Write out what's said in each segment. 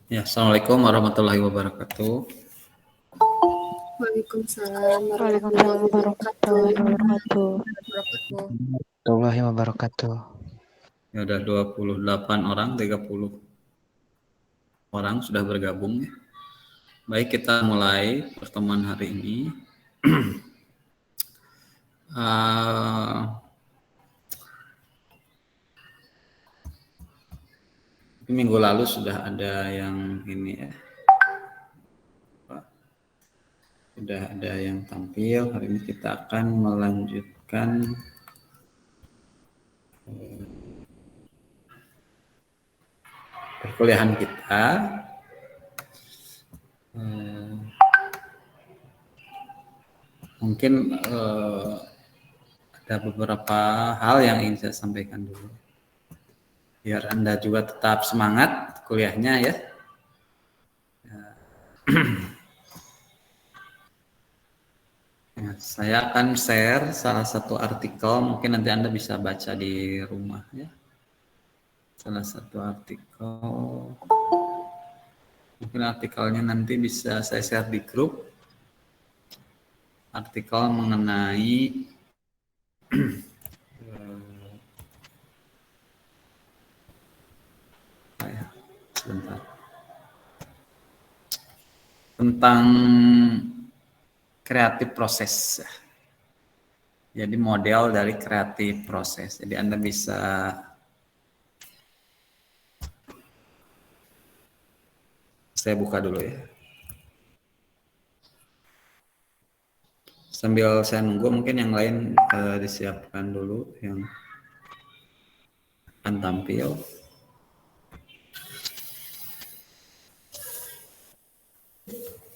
Ya, Assalamualaikum warahmatullahi wabarakatuh. Waalaikumsalam Waalaikumsalam warahmatullahi warahmatullahi wabarakatuh. wabarakatuh. Warahmatullahi wabarakatuh. Ya, udah 28 orang, 30 orang sudah bergabung ya. Baik, kita mulai pertemuan hari ini. Minggu lalu sudah ada yang ini ya. Sudah ada yang tampil. Hari ini kita akan melanjutkan perkuliahan kita. Mungkin ada beberapa hal yang ingin saya sampaikan dulu. Biar Anda juga tetap semangat kuliahnya ya. Saya akan share salah satu artikel, mungkin nanti Anda bisa baca di rumah ya. Salah satu artikel, mungkin artikelnya nanti bisa saya share di grup. Artikel mengenai sebentar, tentang kreatif proses. Jadi model dari kreatif proses. Jadi Anda bisa saya buka dulu ya. Sambil saya nunggu mungkin yang lain disiapkan dulu yang akan tampil.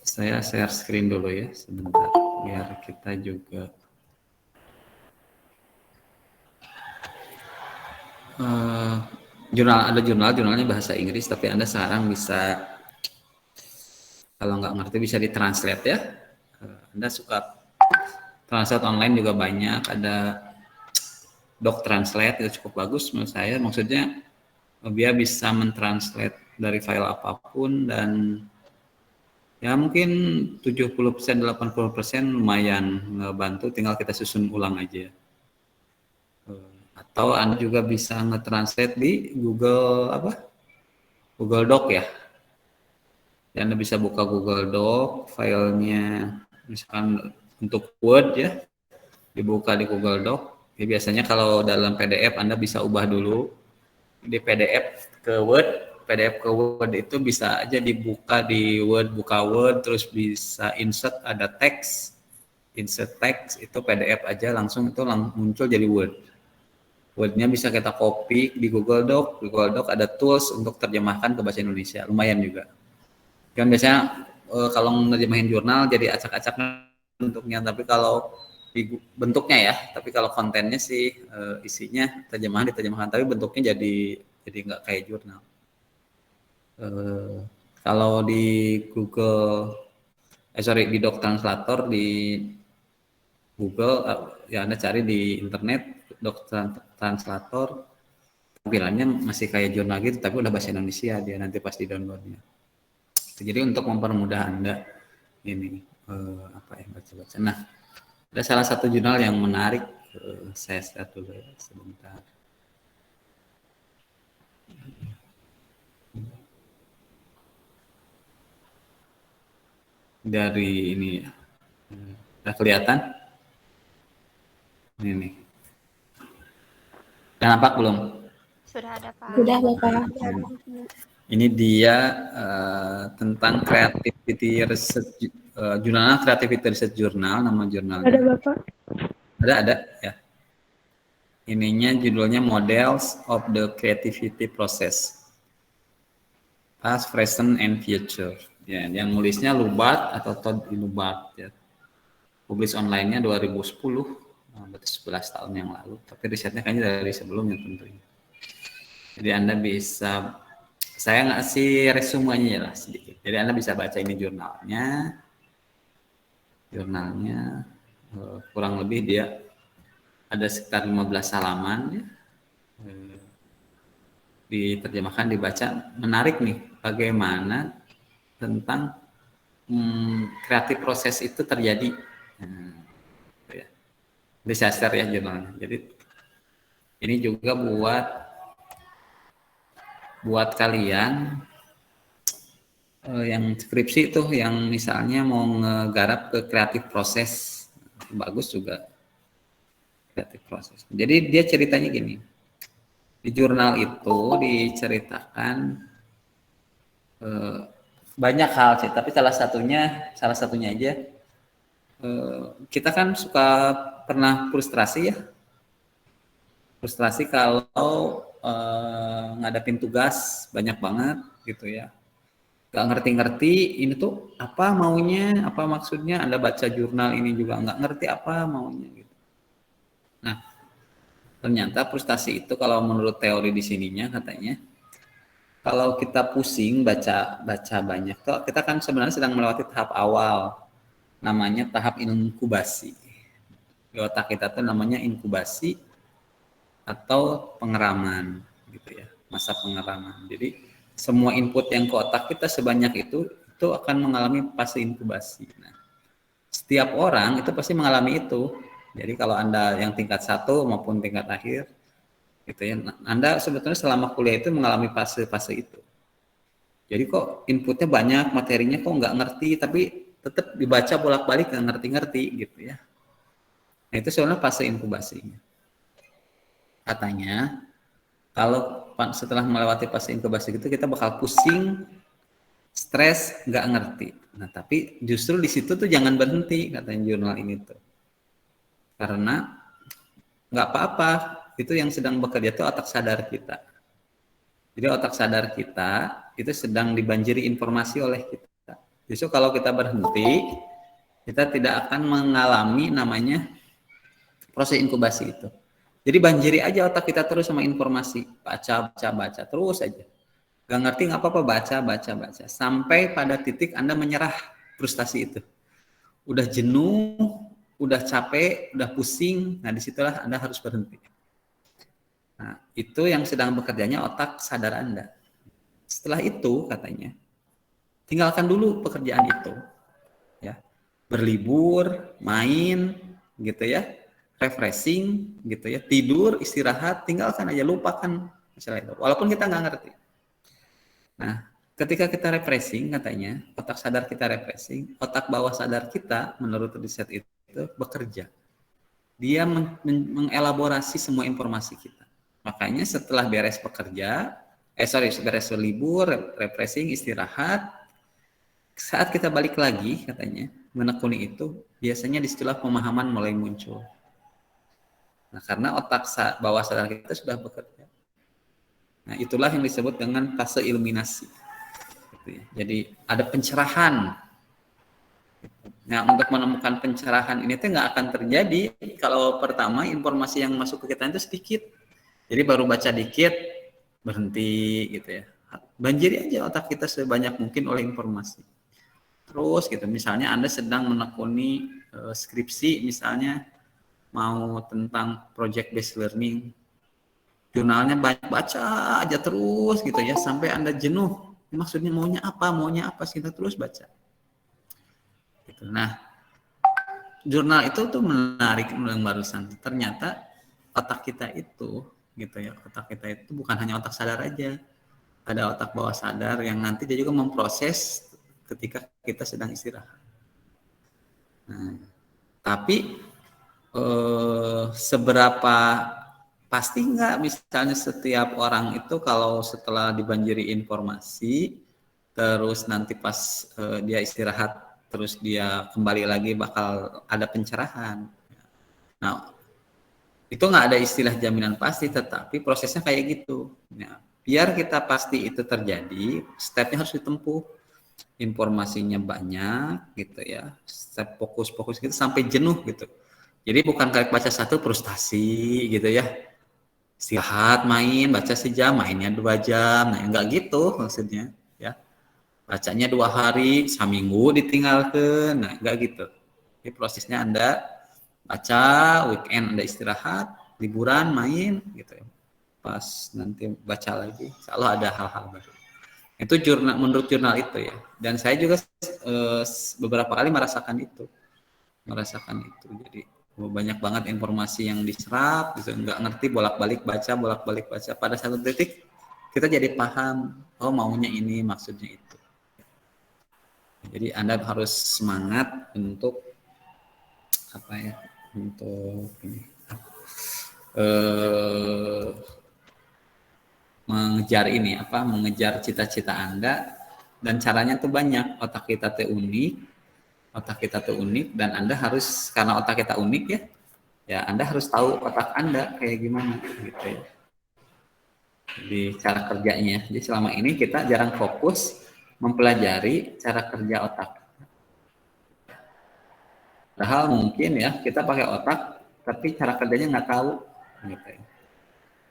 Saya share screen dulu ya sebentar biar kita juga jurnalnya bahasa Inggris, tapi Anda sekarang bisa, kalau nggak ngerti bisa ditranslate ya. Anda suka translate online juga banyak, ada Doc Translate, itu cukup bagus menurut saya. Maksudnya dia bisa mentranslate dari file apapun, dan ya mungkin 70% 80% lumayan ngebantu, tinggal kita susun ulang aja. Atau Anda juga bisa nge-translate di Google Doc ya. Dan Anda bisa buka Google Doc, filenya misalkan untuk Word ya, dibuka di Google Doc. Ya, biasanya kalau dalam PDF Anda bisa ubah dulu di PDF ke Word. PDF ke Word itu bisa aja dibuka di Word, buka Word, terus bisa insert ada teks, insert teks itu PDF aja langsung itu muncul jadi Word. Word-nya bisa kita copy di Google Doc. Di Google Doc ada tools untuk terjemahkan ke bahasa Indonesia, lumayan juga. Kan biasanya kalau nerjemahin jurnal jadi acak-acak bentuknya, tapi kalau di bentuknya ya, tapi kalau kontennya sih isinya diterjemahkan, tapi bentuknya jadi nggak kayak jurnal. Kalau di Google, di Doc Translator di Google, ya Anda cari di internet Doc Translator, tampilannya masih kayak jurnal gitu, tapi udah bahasa Indonesia dia nanti pas di downloadnya. Jadi untuk mempermudah Anda ini baca-baca. Nah, ada salah satu jurnal yang menarik, saya start dulu ya sebentar. Dari ini ya, udah kelihatan? Ini. Udah nampak belum? Sudah ada Pak. Sudah Bapak. Ini dia tentang creativity research, jurnal Creativity Research Journal, nama jurnalnya. Ada Bapak. Ada ya. Ininya judulnya Models of the Creativity Process, Past, Present, and Future. Ya, yang nulisnya Lubat atau Todd Lubat ya. Publis online-nya 2010, berarti 11 tahun yang lalu. Tapi risetnya kayaknya dari sebelumnya tentunya. Jadi Anda bisa, saya ngasih resumenya lah sedikit. Jadi Anda bisa baca ini jurnalnya kurang lebih dia ada sekitar 15 halaman ya. Diterjemahkan, dibaca, menarik nih. bagaimana tentang kreatif proses itu terjadi. Gitu ya. Disaster ya jurnalnya. Jadi ini juga buat kalian yang skripsi tuh yang misalnya mau ngegarap ke kreatif proses, bagus juga kreatif proses. Jadi dia ceritanya gini, di jurnal itu diceritakan banyak hal sih, tapi salah satunya aja kita kan suka pernah frustrasi ya, frustrasi kalau ngadapin tugas banyak banget gitu ya, nggak ngerti-ngerti ini tuh apa maunya, apa maksudnya. Anda baca jurnal ini juga nggak ngerti apa maunya gitu. Nah, ternyata frustasi itu kalau menurut teori di sininya katanya, kalau kita pusing baca banyak, kita kan sebenarnya sedang melewati tahap awal, namanya tahap inkubasi. Di otak kita tuh namanya inkubasi atau pengeraman gitu ya, masa pengeraman. Jadi semua input yang ke otak kita sebanyak itu akan mengalami fase inkubasi. Nah, setiap orang itu pasti mengalami itu. Jadi kalau Anda yang tingkat 1 maupun tingkat akhir gitu ya, Anda sebetulnya selama kuliah itu mengalami fase-fase itu. Jadi kok inputnya banyak, materinya kok nggak ngerti, tapi tetap dibaca bolak-balik nggak ngerti-ngerti gitu ya. Nah, itu sebenarnya fase inkubasinya. Katanya kalau setelah melewati fase inkubasi itu kita bakal pusing, stres, nggak ngerti. Nah, tapi justru di situ tuh jangan berhenti katanya jurnal ini tuh. Karena nggak apa-apa, itu yang sedang bekerja itu otak sadar kita. Jadi otak sadar kita itu sedang dibanjiri informasi oleh kita. Justru kalau kita berhenti, kita tidak akan mengalami namanya proses inkubasi itu. Jadi banjiri aja otak kita terus sama informasi, baca terus aja. Gak ngerti nggak apa-apa, baca sampai pada titik Anda menyerah, frustasi itu. Udah jenuh, udah capek, udah pusing. Nah, disitulah Anda harus berhenti. Nah, itu yang sedang bekerjanya otak sadar Anda. Setelah itu katanya, tinggalkan dulu pekerjaan itu, ya, berlibur, main, gitu ya, refreshing, gitu ya, tidur, istirahat, tinggalkan aja, lupakan masalah itu. Walaupun kita nggak ngerti. Nah, ketika kita refreshing katanya, otak sadar kita refreshing, otak bawah sadar kita menurut riset itu bekerja. Dia mengelaborasi semua informasi kita. Makanya setelah beres beres libur, refreshing, istirahat, saat kita balik lagi katanya menekuni itu, biasanya disitulah pemahaman mulai muncul. Nah, karena otak bawah sadar kita sudah bekerja. Nah, itulah yang disebut dengan fase iluminasi. Jadi ada pencerahan. Nah, untuk menemukan pencerahan ini tuh nggak akan terjadi kalau pertama informasi yang masuk ke kita itu sedikit. Jadi baru baca dikit, berhenti gitu ya. Banjiri aja otak kita sebanyak mungkin oleh informasi. Terus gitu, misalnya Anda sedang menekuni skripsi, misalnya mau tentang project based learning, jurnalnya banyak, baca aja terus gitu ya, sampai Anda jenuh. Maksudnya maunya apa, kita terus baca. Gitu. Nah, jurnal itu tuh menarik yang barusan. Ternyata otak kita itu gitu ya, otak kita itu bukan hanya otak sadar aja, ada otak bawah sadar yang nanti dia juga memproses ketika kita sedang istirahat. Nah, tapi seberapa pasti nggak misalnya setiap orang itu kalau setelah dibanjiri informasi terus nanti pas dia istirahat terus dia kembali lagi bakal ada pencerahan. Nah, itu nggak ada istilah jaminan pasti, tetapi prosesnya kayak gitu. Nah, biar kita pasti itu terjadi, stepnya harus ditempuh. Informasinya banyak gitu ya, step fokus gitu sampai jenuh gitu. Jadi bukan kayak baca satu frustasi gitu ya, istirahat, main, baca sejam, mainnya 2 jam, nah enggak gitu maksudnya ya. Bacanya 2 hari, seminggu ditinggalkan, nah enggak gitu. Jadi prosesnya Anda baca, weekend Anda istirahat, liburan main gitu ya. Pas nanti baca lagi, insya Allah ada hal-hal baru. Itu jurnal, menurut jurnal itu ya. Dan saya juga beberapa kali merasakan itu. Jadi banyak banget informasi yang diserap, gitu. Nggak ngerti, bolak-balik baca. Pada satu titik kita jadi paham, oh maunya ini, maksudnya itu. Jadi Anda harus semangat untuk apa ya? Untuk ini, mengejar cita-cita Anda. Dan caranya tuh banyak. Otak kita tuh unik dan Anda harus, karena otak kita unik ya Anda harus tahu otak Anda kayak gimana gitu ya. Jadi cara kerjanya. Jadi selama ini kita jarang fokus mempelajari cara kerja otak. Padahal mungkin ya kita pakai otak tapi cara kerjanya nggak tahu gitu ya.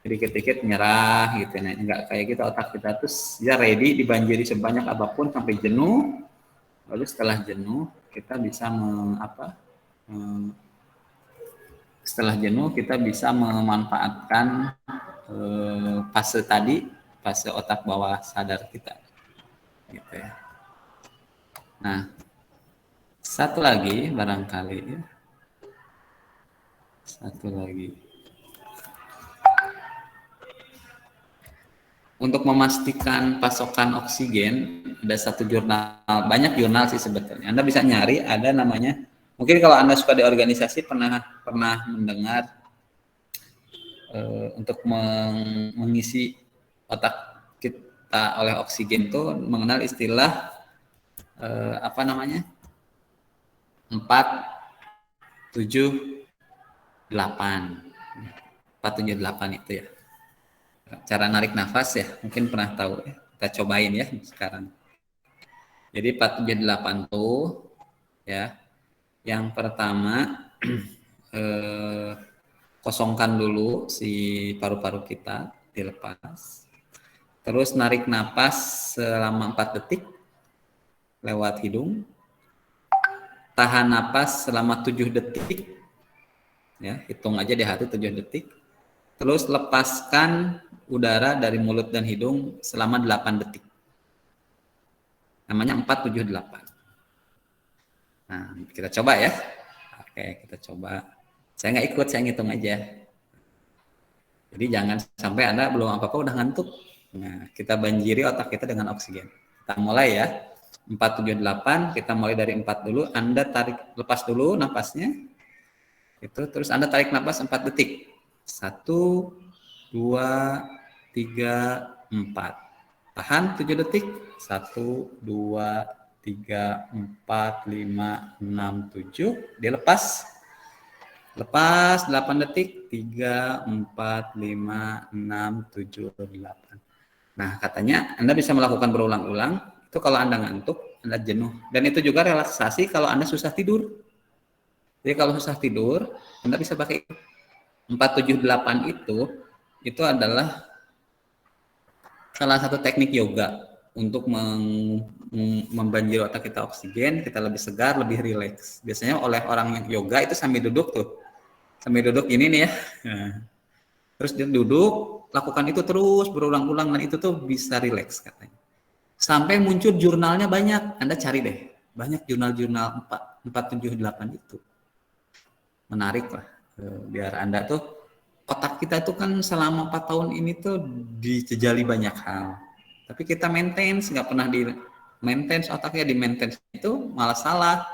Dikit-dikit nyerah gitu, nah nggak kayak gitu. Otak kita tuh ya ready dibanjiri sebanyak apapun sampai jenuh. Lalu setelah jenuh kita bisa memanfaatkan fase otak bawah sadar kita gitu ya. Nah, satu lagi barangkali ya. Untuk memastikan pasokan oksigen, ada satu jurnal, banyak jurnal sih sebetulnya. Anda bisa nyari, ada namanya. Mungkin kalau Anda suka di organisasi pernah mendengar untuk mengisi otak kita oleh oksigen itu mengenal istilah 478 itu ya. Cara narik nafas ya, mungkin pernah tahu ya. Kita cobain ya sekarang. Jadi 478 tuh ya. Yang pertama kosongkan dulu si paru-paru kita, dilepas. Terus narik nafas selama 4 detik lewat hidung. Tahan nafas selama 7 detik. Ya, hitung aja di hati 7 detik. Terus lepaskan udara dari mulut dan hidung selama 8 detik. Namanya 478. Nah, kita coba ya. Oke, kita coba. Saya nggak ikut, saya ngitung aja. Jadi jangan sampai Anda belum apa-apa udah ngantuk. Nah, kita banjiri otak kita dengan oksigen. Kita mulai ya. 478, kita mulai dari 4 dulu. Anda lepas dulu napasnya. Itu, terus Anda tarik napas 4 detik. 1, 2, 3, 4. Tahan 7 detik. 1, 2, 3, 4, 5, 6, 7. Dilepas. Lepas 8 detik. 3, 4, 5, 6, 7, 8. Nah, katanya Anda bisa melakukan berulang-ulang. Itu kalau Anda ngantuk, Anda jenuh. Dan itu juga relaksasi kalau Anda susah tidur. Jadi kalau susah tidur, Anda bisa pakai 478 itu adalah salah satu teknik yoga untuk membanjiri otak kita oksigen, kita lebih segar, lebih rileks. Biasanya oleh orang yang yoga itu sambil duduk ini nih ya. Nah, terus dia duduk, lakukan itu terus berulang-ulang dan itu tuh bisa rileks katanya. Sampai muncul jurnalnya banyak, Anda cari deh. Banyak jurnal-jurnal 478 itu. Menarik lah, biar Anda tuh otak kita itu kan selama 4 tahun ini tuh dijejali banyak hal, tapi kita maintenance nggak pernah di maintenance otaknya, di maintenance itu malah salah,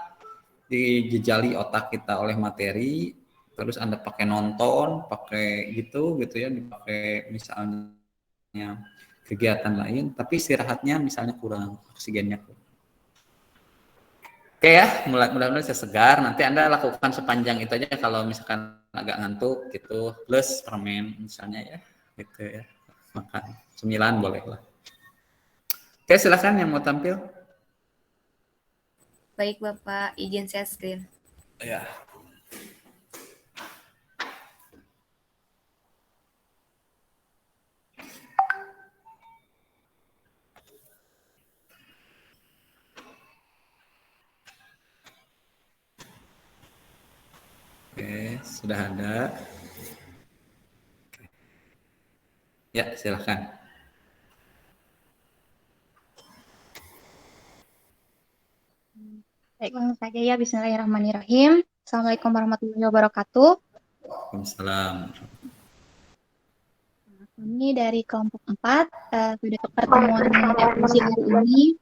dijejali otak kita oleh materi, terus Anda pakai nonton, pakai gitu ya, dipakai misalnya kegiatan lain, tapi istirahatnya misalnya kurang, oksigennya kurang. Oke ya, mudah-mudahan saya segar. Nanti Anda lakukan sepanjang itu aja kalau misalkan agak ngantuk gitu, plus permen misalnya ya, gitu ya. Makan 9 boleh lah. Oke, silakan yang mau tampil. Baik Bapak, izin share screen. Ya. Oke, sudah ada. Ya, silakan. Baik, langsung saja ya. Bismillahirrahmanirrahim. Assalamualaikum warahmatullahi wabarakatuh. Waalaikumsalam. Kami dari kelompok 4 pada pertemuan evolusi hari ini.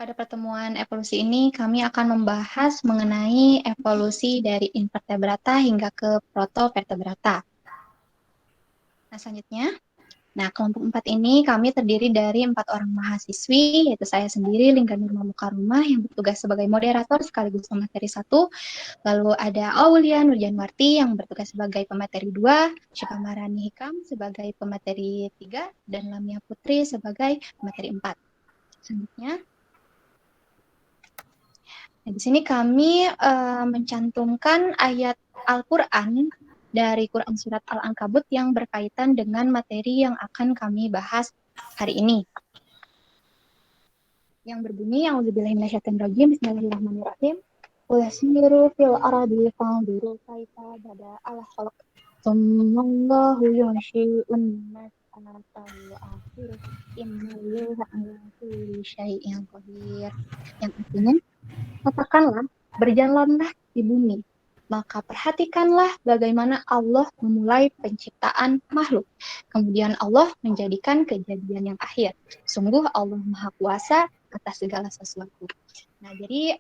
Pada pertemuan evolusi ini kami akan membahas mengenai evolusi dari invertebrata hingga ke protovertebrata. Nah, selanjutnya. Nah, kelompok 4 ini kami terdiri dari 4 orang mahasiswi, yaitu saya sendiri, Lingga Nurma Mukarumah, yang bertugas sebagai moderator sekaligus pemateri 1. Lalu ada Aulia Nurjanwarti yang bertugas sebagai pemateri 2, Syifa Marani Hikam sebagai pemateri 3, dan Lamia Putri sebagai pemateri 4. Selanjutnya, nah, di sini kami mencantumkan ayat Al-Quran dari Quran Surat Al-Ankabut yang berkaitan dengan materi yang akan kami bahas hari ini. Yang berbunyi, A'udzubillahi minasyaitonirrajim, Bismillahirrahmanirrahim. Wasiru fil ardi fanzuru kaifa bada al-khalq. Tsummallahu yunshi'un mas'alata wa akhiru innallaha ala kulli syai'in qadir. Yang artinya, katakanlah, berjalanlah di bumi, maka perhatikanlah bagaimana Allah memulai penciptaan makhluk. Kemudian Allah menjadikan kejadian yang akhir. Sungguh Allah Maha Kuasa atas segala sesuatu. Nah, jadi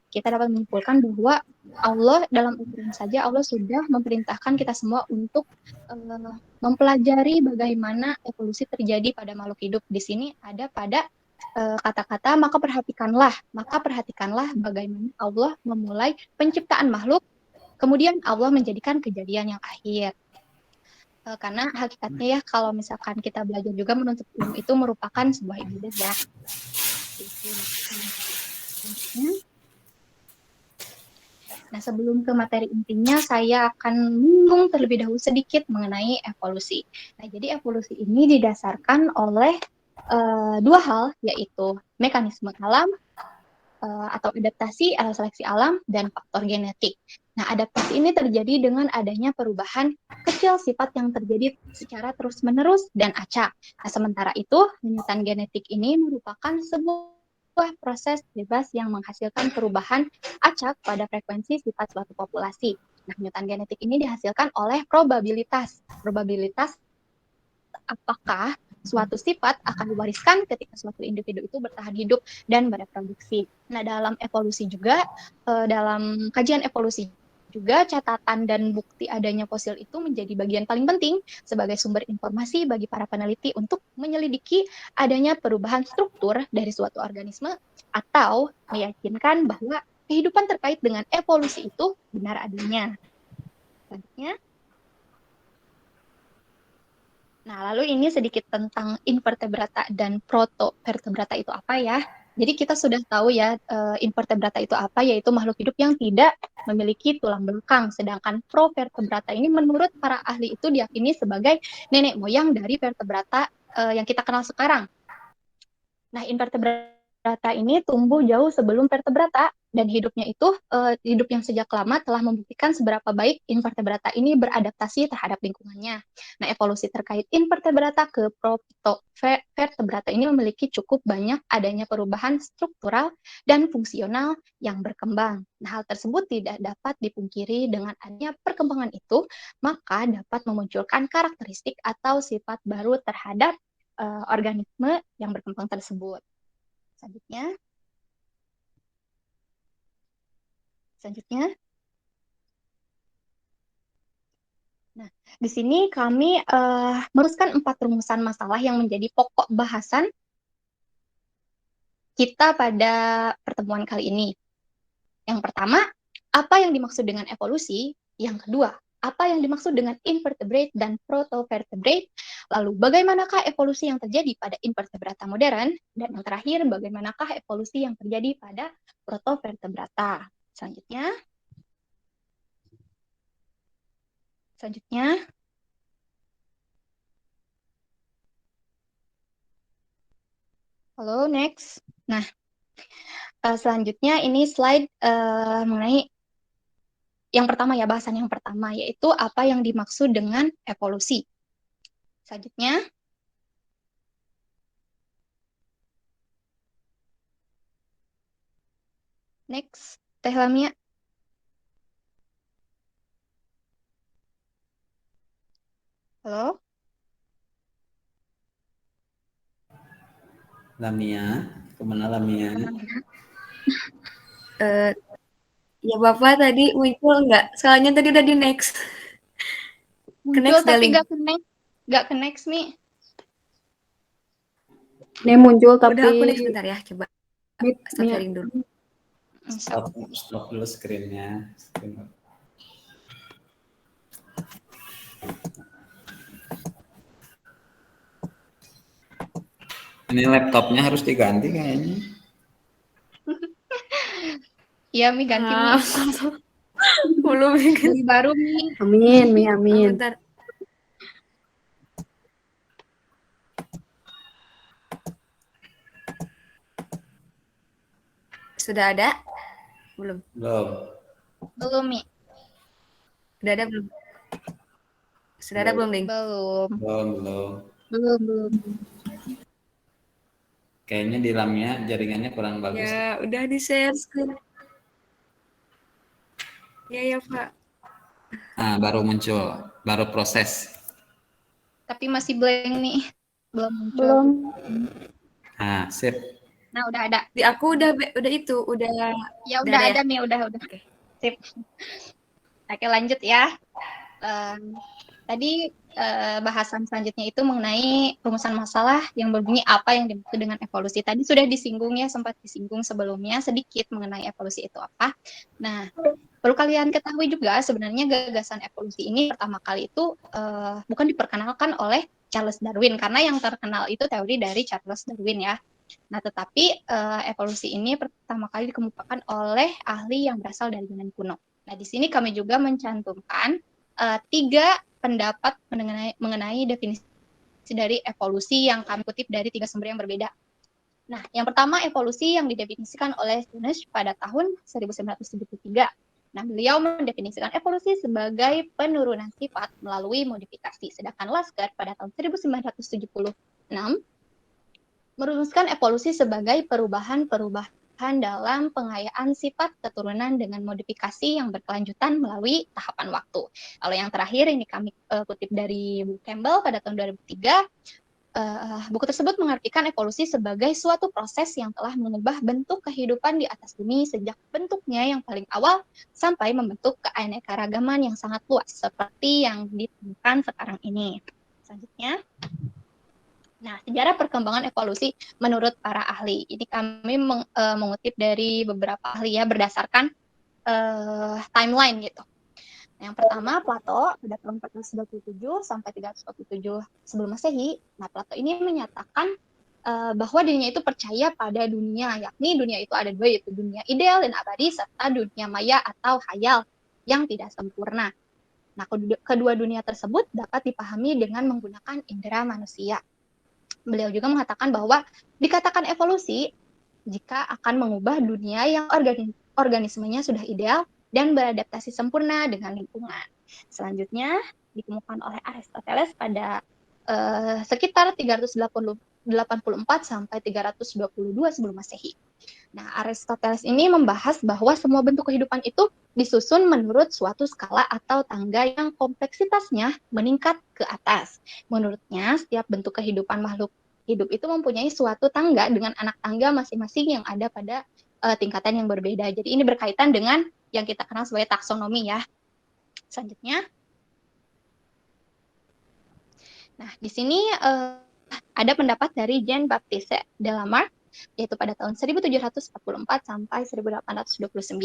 kita dapat menyimpulkan bahwa Allah dalam Al-Quran saja Allah sudah memerintahkan kita semua untuk mempelajari bagaimana evolusi terjadi pada makhluk hidup. Di sini ada pada kata-kata maka perhatikanlah bagaimana Allah memulai penciptaan makhluk, kemudian Allah menjadikan kejadian yang akhir. Karena hakikatnya ya, kalau misalkan kita belajar juga menuntut ilmu itu merupakan sebuah ibadah ya. Nah, sebelum ke materi intinya, saya akan menyinggung terlebih dahulu sedikit mengenai evolusi. Nah, jadi evolusi ini didasarkan oleh dua hal, yaitu mekanisme alam atau adaptasi seleksi alam dan faktor genetik. Nah, adaptasi ini terjadi dengan adanya perubahan kecil sifat yang terjadi secara terus-menerus dan acak. Nah, sementara itu, hanyutan genetik ini merupakan sebuah proses bebas yang menghasilkan perubahan acak pada frekuensi sifat suatu populasi. Nah, hanyutan genetik ini dihasilkan oleh probabilitas. Probabilitas apakah suatu sifat akan diwariskan ketika suatu individu itu bertahan hidup dan bereproduksi. Nah, dalam evolusi juga, dalam kajian evolusi juga, catatan dan bukti adanya fosil itu menjadi bagian paling penting sebagai sumber informasi bagi para peneliti untuk menyelidiki adanya perubahan struktur dari suatu organisme atau meyakinkan bahwa kehidupan terkait dengan evolusi itu benar adanya. Selanjutnya. Nah, lalu ini sedikit tentang invertebrata dan protovertebrata itu apa ya. Jadi kita sudah tahu ya, invertebrata itu apa, yaitu makhluk hidup yang tidak memiliki tulang belakang. Sedangkan provertebrata ini menurut para ahli itu diyakini sebagai nenek moyang dari vertebrata yang kita kenal sekarang. Nah, invertebrata ini tumbuh jauh sebelum vertebrata, dan hidupnya itu hidup yang sejak lama telah membuktikan seberapa baik invertebrata ini beradaptasi terhadap lingkungannya. Nah, evolusi terkait invertebrata ke protovertebrata ini memiliki cukup banyak adanya perubahan struktural dan fungsional yang berkembang. Nah, hal tersebut tidak dapat dipungkiri. Dengan adanya perkembangan itu, maka dapat memunculkan karakteristik atau sifat baru terhadap organisme yang berkembang tersebut. Selanjutnya. Nah, di sini kami merumuskan 4 rumusan masalah yang menjadi pokok bahasan kita pada pertemuan kali ini. Yang pertama, apa yang dimaksud dengan evolusi? Yang kedua, apa yang dimaksud dengan invertebrate dan protovertebrate? Lalu, bagaimanakah evolusi yang terjadi pada invertebrata modern? Dan yang terakhir, bagaimanakah evolusi yang terjadi pada protovertebrata? Selanjutnya. Halo, next. Nah, selanjutnya ini slide mengenai yang pertama ya, bahasan yang pertama, yaitu apa yang dimaksud dengan evolusi. Selanjutnya. Next, Teh Lamia. Halo? Lamia, kemana Lamia? Ya Bapak tadi muncul nggak? Soalnya tadi udah di next. Muncul Next, tapi Daling. nggak connect, Mi. Ini muncul Udah tapi aku next bentar ya, coba stop sharing dulu. Stop dulu screen-nya. Ini laptopnya harus diganti kayaknya. Iya, Mi, ganti, Mi. Belum Beli baru, Mi. Amin, Mi, amin. bentar. Sudah ada? Belum. Belum, Mi. Udah ada belum? Sudah ada belum, Ding? Belum. Kayaknya di Lamia jaringannya kurang bagus. Ya, udah di-share screen. Ya, Pak. Nah, baru muncul, baru proses. Tapi masih blank nih. Belum muncul. Belum. Nah, sip. Nah, udah ada. Di aku udah itu, udah. Ya udah ada, Mi, udah. Oke. Sip. Oke, lanjut ya. Tadi bahasan selanjutnya itu mengenai rumusan masalah yang berbunyi apa yang dimaksud dengan evolusi. Tadi sudah disinggung ya, sempat disinggung sebelumnya sedikit mengenai evolusi itu apa. Nah, perlu kalian ketahui juga sebenarnya gagasan evolusi ini pertama kali itu bukan diperkenalkan oleh Charles Darwin, karena yang terkenal itu teori dari Charles Darwin ya. Nah, tetapi evolusi ini pertama kali dikemukakan oleh ahli yang berasal dari Yunani kuno. Nah, di sini kami juga mencantumkan 3 pendapat mengenai definisi dari evolusi yang kami kutip dari 3 sumber yang berbeda. Nah, yang pertama evolusi yang didefinisikan oleh Stonehenge pada tahun 1973. Nah, beliau mendefinisikan evolusi sebagai penurunan sifat melalui modifikasi. Sedangkan Lasker pada tahun 1976 merumuskan evolusi sebagai perubahan dalam pengayaan sifat keturunan dengan modifikasi yang berkelanjutan melalui tahapan waktu. Kalau yang terakhir ini kami kutip dari buku Campbell pada tahun 2003. Buku tersebut mengartikan evolusi sebagai suatu proses yang telah mengubah bentuk kehidupan di atas bumi sejak bentuknya yang paling awal sampai membentuk keanekaragaman yang sangat luas seperti yang ditemukan sekarang ini. Selanjutnya, nah, sejarah perkembangan evolusi menurut para ahli. Ini kami mengutip dari beberapa ahli ya berdasarkan timeline gitu. Yang pertama, Plato pada tahun 427 sampai 327 sebelum Masehi. Nah, Plato ini menyatakan bahwa dirinya itu percaya pada dunia, yakni dunia itu ada 2, yaitu dunia ideal dan abadi, serta dunia maya atau khayal yang tidak sempurna. Nah, kedua dunia tersebut dapat dipahami dengan menggunakan indera manusia. Beliau juga mengatakan bahwa dikatakan evolusi jika akan mengubah dunia yang organismenya sudah ideal dan beradaptasi sempurna dengan lingkungan. Selanjutnya ditemukan oleh Aristoteles pada sekitar 384 sampai 322 sebelum Masehi. Nah, Aristoteles ini membahas bahwa semua bentuk kehidupan itu disusun menurut suatu skala atau tangga yang kompleksitasnya meningkat ke atas. Menurutnya, setiap bentuk kehidupan makhluk hidup itu mempunyai suatu tangga dengan anak tangga masing-masing yang ada pada tingkatan yang berbeda. Jadi ini berkaitan dengan yang kita kenal sebagai taksonomi ya. Selanjutnya, nah di sini ada pendapat dari Jean Baptiste de Lamarck, yaitu pada tahun 1744 sampai 1829.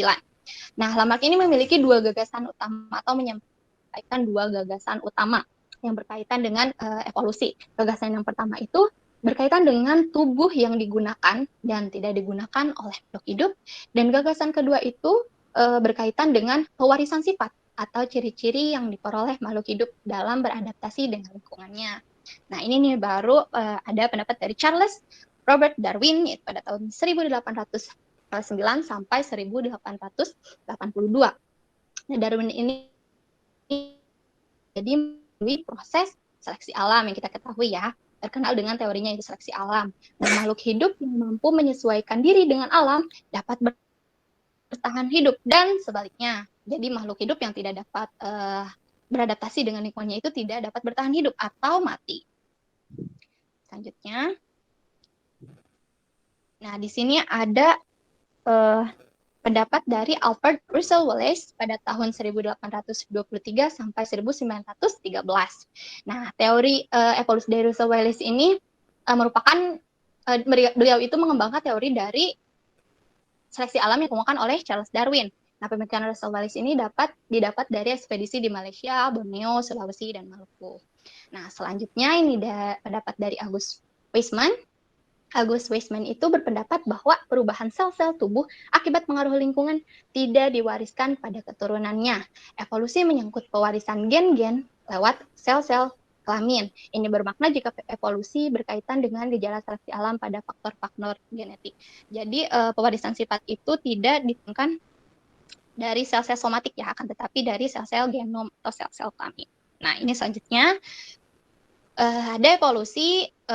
Nah, Lamarck ini memiliki 2 gagasan utama atau menyampaikan 2 gagasan utama yang berkaitan dengan evolusi. Gagasan yang pertama itu berkaitan dengan tubuh yang digunakan dan tidak digunakan oleh makhluk hidup, dan gagasan kedua itu berkaitan dengan pewarisan sifat atau ciri-ciri yang diperoleh makhluk hidup dalam beradaptasi dengan lingkungannya. Nah, ini nih baru ada pendapat dari Charles Robert Darwin yaitu pada tahun 1809 sampai 1882. Nah, Darwin ini jadi melalui proses seleksi alam yang kita ketahui ya, terkenal dengan teorinya itu seleksi alam. Dan makhluk hidup yang mampu menyesuaikan diri dengan alam dapat bertahan hidup dan sebaliknya. Jadi makhluk hidup yang tidak dapat beradaptasi dengan lingkungannya itu tidak dapat bertahan hidup atau mati. Selanjutnya, nah di sini ada pendapat dari Alfred Russel Wallace pada tahun 1823 sampai 1913. Nah, teori evolusi dari Russel Wallace ini merupakan beliau itu mengembangkan teori dari seleksi alam yang dikembangkan oleh Charles Darwin. Nah, pemikiran Russel Wallace ini didapat dari ekspedisi di Malaysia, Borneo, Sulawesi, dan Maluku. Nah, selanjutnya ini pendapat dari August Weismann. August Weismann itu berpendapat bahwa perubahan sel-sel tubuh akibat pengaruh lingkungan tidak diwariskan pada keturunannya. Evolusi menyangkut pewarisan gen-gen lewat sel-sel kelamin. Ini bermakna jika evolusi berkaitan dengan gejala seleksi alam pada faktor-faktor genetik. Jadi pewarisan sifat itu tidak ditemukan dari sel-sel somatik ya, akan tetapi dari sel-sel genom atau sel-sel kelamin. Nah, ini selanjutnya ada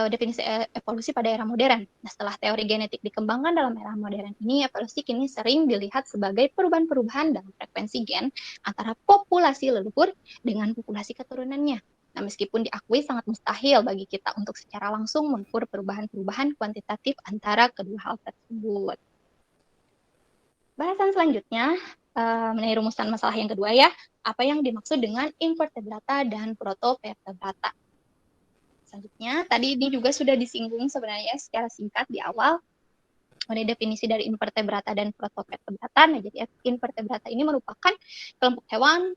definisi evolusi pada era modern. Nah, setelah teori genetik dikembangkan dalam era modern ini, evolusi kini sering dilihat sebagai perubahan-perubahan dalam frekuensi gen antara populasi leluhur dengan populasi keturunannya. Nah, meskipun diakui sangat mustahil bagi kita untuk secara langsung mengukur perubahan-perubahan kuantitatif antara kedua hal tersebut. Bahasan selanjutnya mengenai rumusan masalah yang kedua ya, apa yang dimaksud dengan invertebrata dan protovertebrata. Selanjutnya, tadi ini juga sudah disinggung sebenarnya secara singkat di awal mengenai definisi dari invertebrata dan protovertebrata. Nah, jadi invertebrata ini merupakan kelompok hewan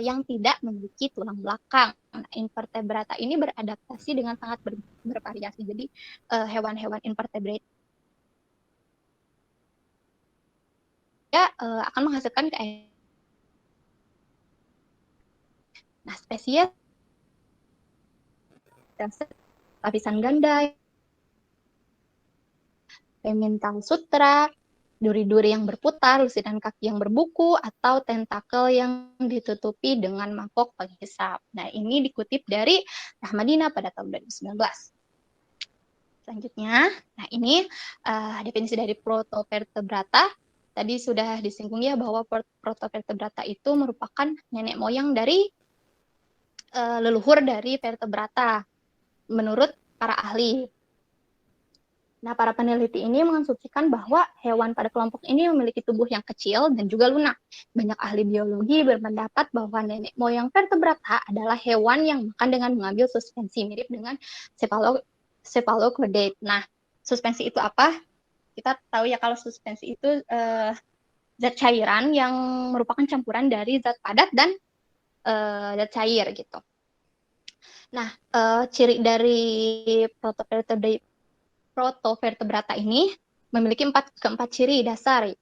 yang tidak memiliki tulang belakang. Nah, invertebrata ini beradaptasi dengan sangat bervariasi. Jadi, hewan-hewan invertebrata akan menghasilkan Nah, spesies lapisan ganda, Emmental sutra, duri-duri yang berputar, lusidan kaki yang berbuku, atau tentakel yang ditutupi dengan mangkok penghisap. Nah, ini dikutip dari Rahmadina pada tahun 2019. Selanjutnya, nah ini definisi dari protovertebrata. Tadi sudah disinggung ya bahwa protovertebrata itu merupakan nenek moyang dari leluhur dari vertebrata menurut para ahli. Nah, para peneliti ini mengasumsikan bahwa hewan pada kelompok ini memiliki tubuh yang kecil dan juga lunak. Banyak ahli biologi berpendapat bahwa nenek moyang vertebrata adalah hewan yang makan dengan mengambil suspensi mirip dengan cephalochordate. Nah, suspensi itu apa? Kita tahu ya kalau suspensi itu zat cairan yang merupakan campuran dari zat padat dan zat cair gitu. Nah, ciri dari protovertebrata ini memiliki keempat ciri dasar.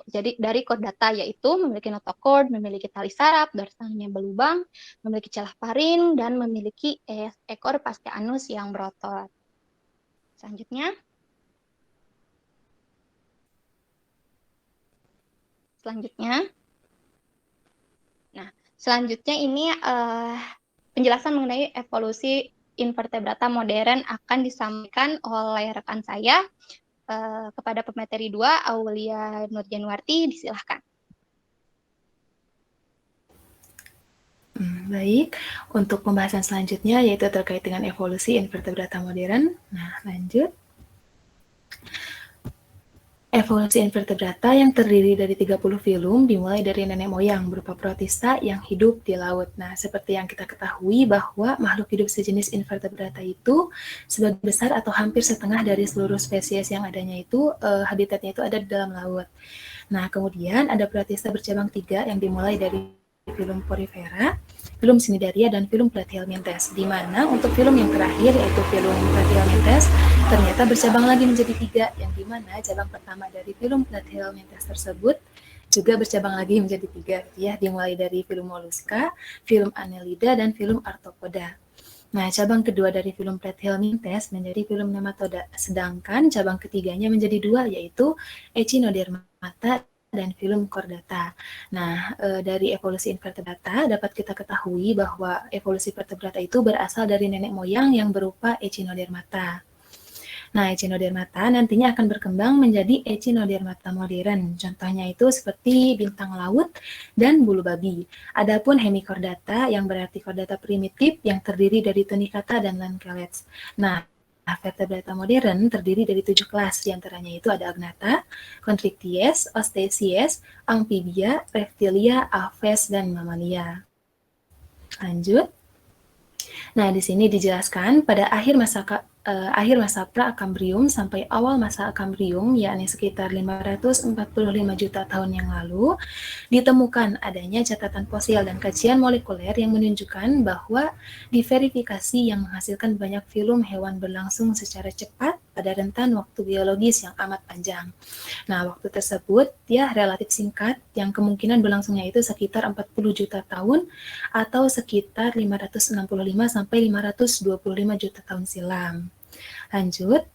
Jadi dari chordata yaitu memiliki notochord, memiliki tali saraf, dorsalnya berlubang, memiliki celah parin, dan memiliki ekor pasca anus yang berotot. Selanjutnya, nah selanjutnya ini penjelasan mengenai evolusi invertebrata modern akan disampaikan oleh rekan saya kepada pemateri 2, Aulia Nurjanuarti, disilahkan. Baik, untuk pembahasan selanjutnya yaitu terkait dengan evolusi invertebrata modern. Nah, lanjut. Evolusi invertebrata yang terdiri dari 30 filum dimulai dari nenek moyang berupa protista yang hidup di laut. Nah, seperti yang kita ketahui bahwa makhluk hidup sejenis invertebrata itu sebagian besar atau hampir setengah dari seluruh spesies yang adanya itu habitatnya itu ada di dalam laut. Nah, kemudian ada protista bercabang 3 yang dimulai dari filum Porifera, filum Cnidaria, dan filum Platyhelminthes, di mana untuk filum yang terakhir yaitu filum Platyhelminthes ternyata bercabang lagi menjadi 3, yang di mana cabang pertama dari filum Platyhelminthes tersebut juga bercabang lagi menjadi 3, ya, dimulai dari filum Mollusca, filum Annelida, dan filum Arthropoda. Nah, cabang kedua dari filum Platyhelminthes menjadi filum Nematoda, sedangkan cabang ketiganya menjadi 2, yaitu Echinodermata dan filum Chordata. Nah, dari evolusi invertebrata dapat kita ketahui bahwa evolusi vertebrata itu berasal dari nenek moyang yang berupa Echinodermata. Nah, Echinodermata nantinya akan berkembang menjadi Echinodermata modern. Contohnya itu seperti bintang laut dan bulu babi. Adapun Hemichordata yang berarti chordata primitif yang terdiri dari tunicata dan lanceolate. Nah, vertebrata modern terdiri dari 7 kelas, diantaranya itu ada Agnatha, Chondrichthyes, Osteichthyes, Amphibia, Reptilia, Aves, dan Mammalia. Lanjut. Nah, di sini dijelaskan pada akhir masa pra-Kambrium sampai awal masa Kambrium, yakni sekitar 545 juta tahun yang lalu, ditemukan adanya catatan fosil dan kajian molekuler yang menunjukkan bahwa diverifikasi yang menghasilkan banyak filum hewan berlangsung secara cepat pada rentan waktu geologis yang amat panjang. Nah, waktu tersebut ya relatif singkat, yang kemungkinan berlangsungnya itu sekitar 40 juta tahun atau sekitar 565 sampai 525 juta tahun silam. Lanjut.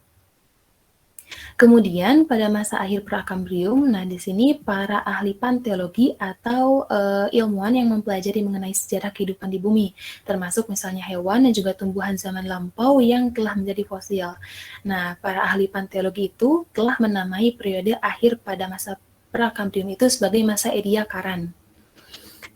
Kemudian pada masa akhir pra-Kambrium, nah di sini para ahli paleontologi atau ilmuwan yang mempelajari mengenai sejarah kehidupan di bumi, termasuk misalnya hewan dan juga tumbuhan zaman lampau yang telah menjadi fosil. Nah, para ahli paleontologi itu telah menamai periode akhir pada masa pra-Kambrium itu sebagai masa Ediacaran,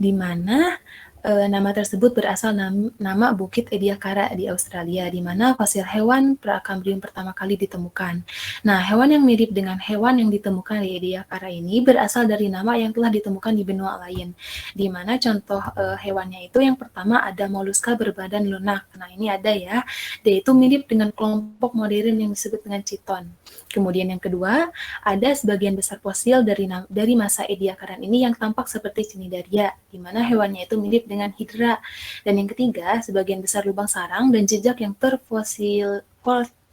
di mana nama tersebut berasal nama Bukit Ediacara di Australia, di mana fosil hewan pra-Kambrium pertama kali ditemukan. Nah, hewan yang mirip dengan hewan yang ditemukan di Ediacara ini berasal dari nama yang telah ditemukan di benua lain, di mana contoh hewannya itu yang pertama ada moluska berbadan lunak. Nah, ini ada ya, dia itu mirip dengan kelompok modern yang disebut dengan chiton. Kemudian yang kedua, ada sebagian besar fosil dari masa Ediacaran ini yang tampak seperti cnidaria, di mana hewannya itu mirip dengan hidra. Dan yang ketiga, sebagian besar lubang sarang dan jejak yang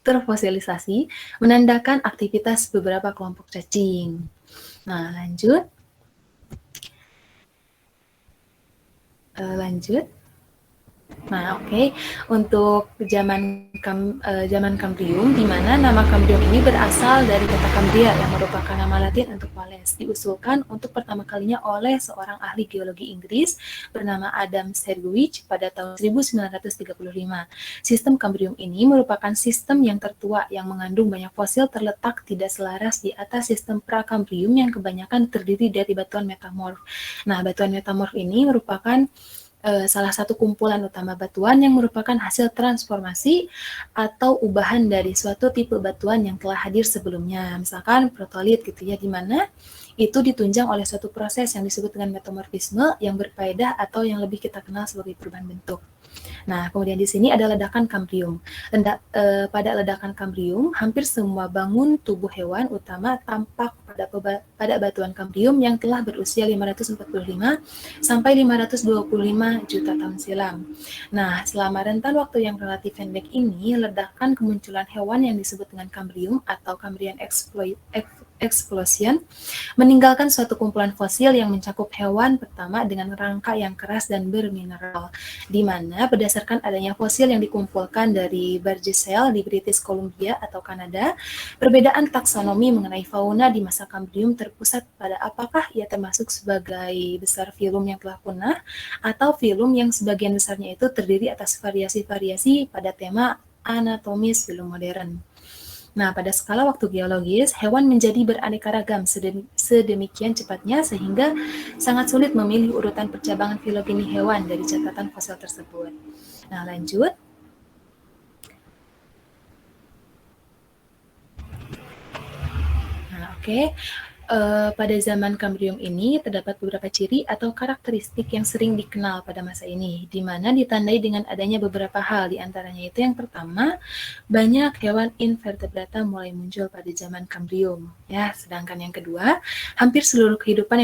terfosilisasi menandakan aktivitas beberapa kelompok cacing. Nah, lanjut. Nah, oke. Untuk zaman Kambrium, di mana nama Kambrium ini berasal dari kata Cambria yang merupakan nama Latin untuk Wales, diusulkan untuk pertama kalinya oleh seorang ahli geologi Inggris bernama Adam Sergewich pada tahun 1935. Sistem Kambrium ini merupakan sistem yang tertua yang mengandung banyak fosil terletak tidak selaras di atas sistem pra-Kambrium yang kebanyakan terdiri dari batuan metamorf. Nah, batuan metamorf ini merupakan salah satu kumpulan utama batuan yang merupakan hasil transformasi atau ubahan dari suatu tipe batuan yang telah hadir sebelumnya. Misalkan protolit gitu ya, di mana itu ditunjang oleh suatu proses yang disebut dengan metamorfisme yang berfaedah atau yang lebih kita kenal sebagai perubahan bentuk. Nah, kemudian di sini ada ledakan Kambrium. Pada ledakan Kambrium, hampir semua bangun tubuh hewan utama tampak pada batuan Kambrium yang telah berusia 545 sampai 525 juta tahun silam. Nah, selama rentan waktu yang relatif pendek ini, ledakan kemunculan hewan yang disebut dengan Kambrium atau Cambrian explosion meninggalkan suatu kumpulan fosil yang mencakup hewan pertama dengan rangka yang keras dan bermineral, di mana berdasarkan adanya fosil yang dikumpulkan dari Burgessel di British Columbia atau Kanada, perbedaan taksonomi mengenai fauna di masa Kambrium terpusat pada apakah ia termasuk sebagai besar filum yang telah punah atau filum yang sebagian besarnya itu terdiri atas variasi-variasi pada tema anatomis filum modern. Nah, pada skala waktu geologis, hewan menjadi beraneka ragam sedemikian cepatnya sehingga sangat sulit memilih urutan percabangan filogeni hewan dari catatan fosil tersebut. Nah, lanjut. Nah, oke. Pada zaman Kambrium ini terdapat beberapa ciri atau karakteristik yang sering dikenal pada masa ini, di mana ditandai dengan adanya beberapa hal, di antaranya itu yang pertama, banyak hewan invertebrata mulai muncul pada zaman Kambrium, ya. Sedangkan yang kedua, hampir seluruh kehidupan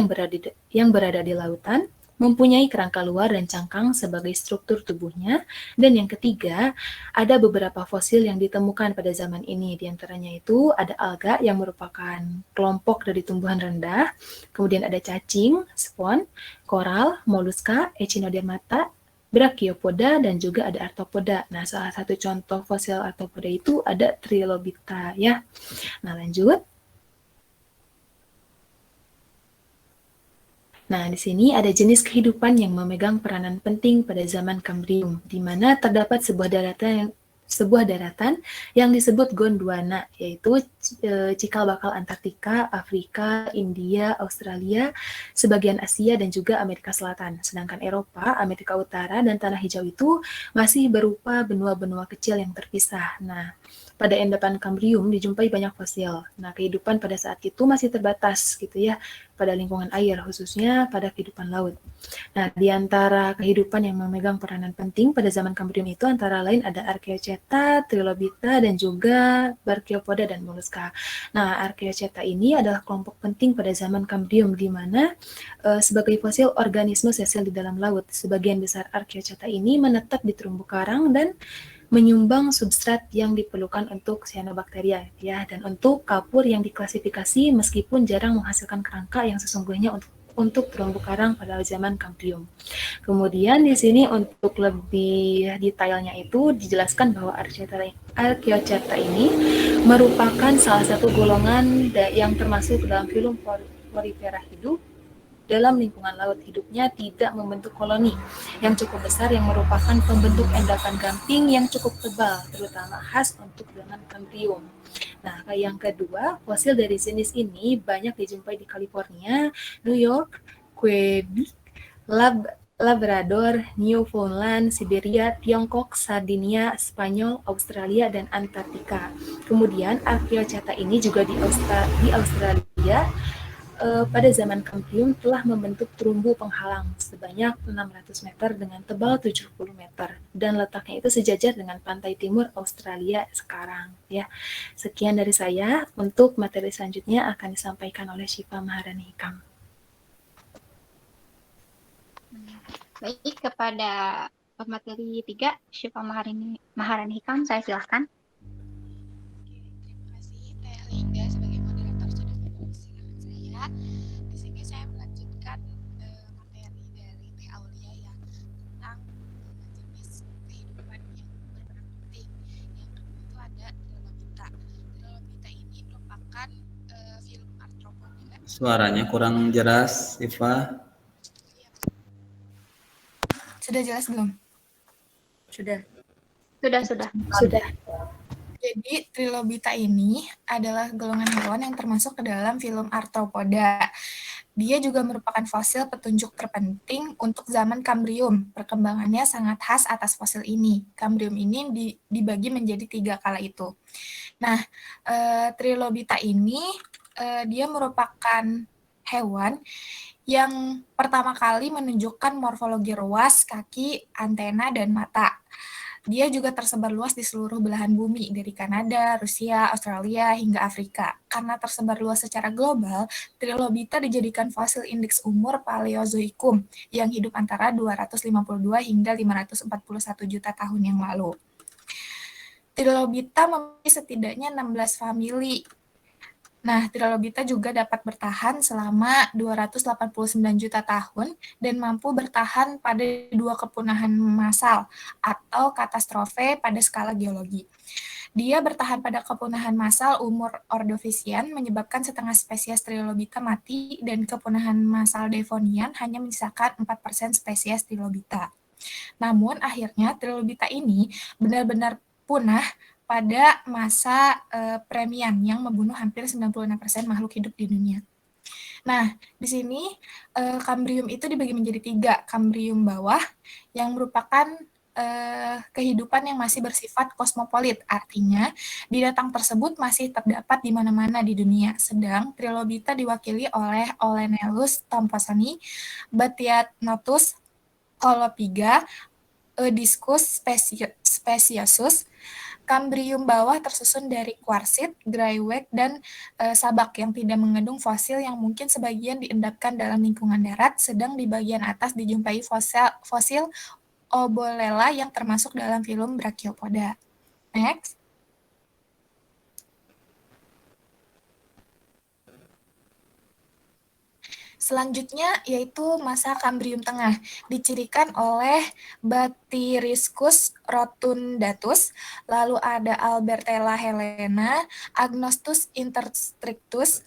yang berada di lautan mempunyai kerangka luar dan cangkang sebagai struktur tubuhnya. Dan yang ketiga, ada beberapa fosil yang ditemukan pada zaman ini. Di antaranya itu ada alga yang merupakan kelompok dari tumbuhan rendah, kemudian ada cacing, spon, koral, moluska, echinodermata, brachiopoda, dan juga ada arthropoda. Nah, salah satu contoh fosil arthropoda itu ada Trilobita, ya. Nah, lanjut. Nah, di sini ada jenis kehidupan yang memegang peranan penting pada zaman Kambrium, di mana terdapat sebuah sebuah daratan yang disebut Gondwana, yaitu cikal bakal Antartika, Afrika, India, Australia, sebagian Asia, dan juga Amerika Selatan. Sedangkan Eropa, Amerika Utara, dan Tanah Hijau itu masih berupa benua-benua kecil yang terpisah. Nah, pada endapan Kambrium dijumpai banyak fosil. Nah, kehidupan pada saat itu masih terbatas gitu ya, pada lingkungan air, khususnya pada kehidupan laut. Nah, di antara kehidupan yang memegang peranan penting pada zaman Kambrium itu antara lain ada Archaeoceta, Trilobita, dan juga Brachiopoda dan Mollusca. Nah, Archaeoceta ini adalah kelompok penting pada zaman Kambrium, di mana sebagai fosil organisme sesial di dalam laut. Sebagian besar Archaeoceta ini menetap di terumbu karang dan menyumbang substrat yang diperlukan untuk cyanobacteria ya, dan untuk kapur yang diklasifikasi meskipun jarang menghasilkan kerangka yang sesungguhnya untuk terumbu karang pada zaman Kambrium. Kemudian di sini untuk lebih detailnya itu dijelaskan bahwa Archaeoceta ini merupakan salah satu golongan yang termasuk dalam filum Porifera hidup dalam lingkungan laut. Hidupnya tidak membentuk koloni yang cukup besar yang merupakan pembentuk endapan gamping yang cukup tebal, terutama khas untuk zaman Kambrium. Nah, yang kedua, fosil dari jenis ini banyak dijumpai di California, New York, Quebec, Labrador, Newfoundland, Siberia, Tiongkok, Sardinia, Spanyol, Australia, dan Antartika. Kemudian, Archaeoceta ini juga di Australia pada zaman Kambrium telah membentuk terumbu penghalang sebanyak 600 meter dengan tebal 70 meter dan letaknya itu sejajar dengan pantai timur Australia sekarang ya. Sekian dari saya. Untuk materi selanjutnya akan disampaikan oleh Syifa Maharani Hikam. Baik, kepada pemateri 3, Syifa Maharani Hikam, saya silahkan. Terima kasih Teh Linda sebagai moderator sudah mempersilahkan saya. Di sini saya melanjutkan materi dari Teh Aulia ya tentang jenis kehidupan yang berperan penting. Yang kedua itu ada Trilobita. Trilobita ini merupakan film arthropoda. Suaranya kurang jelas, Iva. Sudah jelas belum? Sudah. Sudah. Jadi Trilobita ini adalah golongan hewan yang termasuk ke dalam filum arthropoda. Dia juga merupakan fosil petunjuk terpenting untuk zaman Kambrium. Perkembangannya sangat khas atas fosil ini. Kambrium ini dibagi menjadi 3 kala itu. Nah, Trilobita ini dia merupakan hewan yang pertama kali menunjukkan morfologi ruas, kaki, antena, dan mata. Dia juga tersebar luas di seluruh belahan bumi, dari Kanada, Rusia, Australia, hingga Afrika. Karena tersebar luas secara global, Trilobita dijadikan fosil indeks umur Paleozoikum yang hidup antara 252 hingga 541 juta tahun yang lalu. Trilobita memiliki setidaknya 16 famili. Nah, Trilobita juga dapat bertahan selama 289 juta tahun dan mampu bertahan pada 2 kepunahan massal atau katastrofe pada skala geologi. Dia bertahan pada kepunahan massal umur Ordovisian menyebabkan setengah spesies Trilobita mati dan kepunahan massal Devonian hanya menyisakan 4% spesies Trilobita. Namun akhirnya Trilobita ini benar-benar punah pada masa Permian yang membunuh hampir 96% makhluk hidup di dunia. Nah, di sini Kambrium itu dibagi menjadi 3. Kambrium bawah yang merupakan kehidupan yang masih bersifat kosmopolit, artinya binatang tersebut masih terdapat di mana-mana di dunia. Sedang Trilobita diwakili oleh Olenellus thomsoni, Batianotus colopiga, Eudiscus speciosus. Kambrium bawah tersusun dari kuarsit, graiweg, dan sabak yang tidak mengandung fosil yang mungkin sebagian diendapkan dalam lingkungan darat, sedang di bagian atas dijumpai fosil Obolela yang termasuk dalam filum Brachiopoda. Next. Selanjutnya yaitu masa Kambrium Tengah, dicirikan oleh Batiriscus rotundatus, lalu ada Albertella helena, Agnostus interstrictus,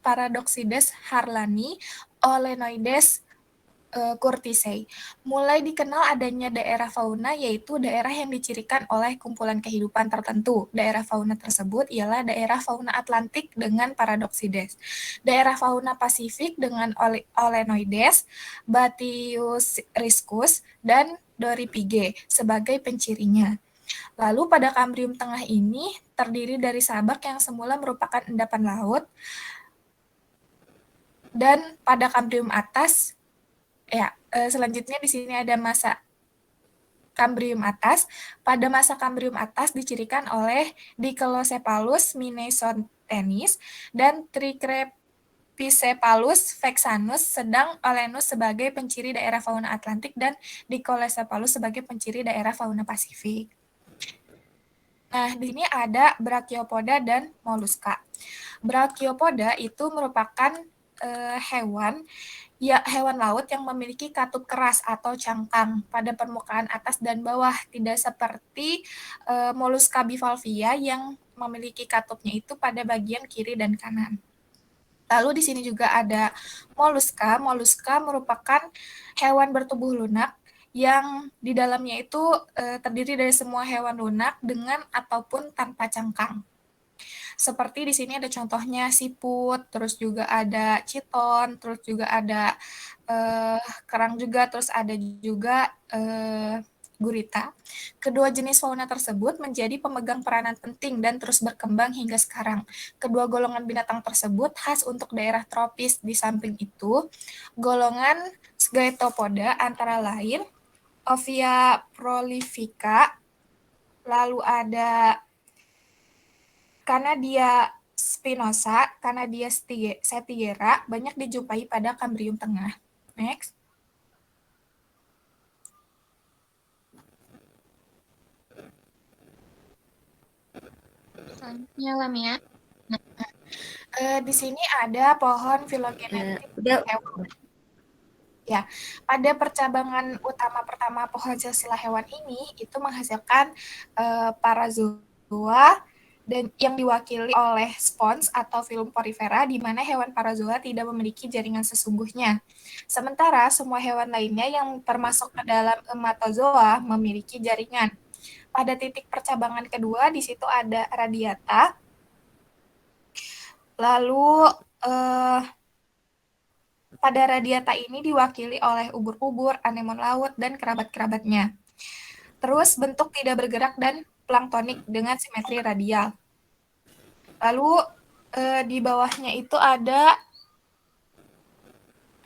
Paradoxides harlani, Olenoides Courtisei. Mulai dikenal adanya daerah fauna, yaitu daerah yang dicirikan oleh kumpulan kehidupan tertentu. Daerah fauna tersebut ialah daerah fauna Atlantik dengan Paradoxides, daerah fauna Pasifik dengan Olenoides, Batius riscus, dan Doripige sebagai pencirinya. Lalu pada Kambrium Tengah ini terdiri dari sabak yang semula merupakan endapan laut, dan pada Kambrium atas selanjutnya di sini ada masa Kambrium atas. Pada masa Kambrium atas dicirikan oleh Diclocephalus minnesota dan Tricrepicephalus vexanus, sedang Olenus sebagai penciri daerah fauna Atlantik dan Diclocephalus sebagai penciri daerah fauna Pasifik. Nah, di sini ada Brachiopoda dan Moluska. Brachiopoda itu merupakan hewan laut yang memiliki katup keras atau cangkang pada permukaan atas dan bawah, tidak seperti Mollusca bivalvia yang memiliki katupnya itu pada bagian kiri dan kanan. Lalu di sini juga ada Mollusca. Mollusca merupakan hewan bertubuh lunak yang di dalamnya itu terdiri dari semua hewan lunak dengan ataupun tanpa cangkang. Seperti di sini ada contohnya siput, terus juga ada chiton, terus juga ada kerang juga, terus ada juga gurita. Kedua jenis fauna tersebut menjadi pemegang peranan penting dan terus berkembang hingga sekarang. Kedua golongan binatang tersebut khas untuk daerah tropis. Di samping itu, golongan Scythopoda antara lain Ophia prolifica, lalu ada Canadia spinosa, Canadia setiera banyak dijumpai pada Kambrium Tengah. Next. Selanjutnya Lamia. Di sini ada pohon filogenetik hewan. Ya, pada percabangan utama pertama pohon silsilah hewan ini itu menghasilkan parazoa dan yang diwakili oleh spons atau filum porifera, di mana hewan parazoa tidak memiliki jaringan sesungguhnya. Sementara semua hewan lainnya yang termasuk ke dalam ematozoa memiliki jaringan. Pada titik percabangan kedua di situ ada radiata. Lalu pada radiata ini diwakili oleh ubur-ubur, anemon laut, dan kerabat-kerabatnya. Terus bentuk tidak bergerak dan planktonik dengan simetri radial. Lalu di bawahnya itu ada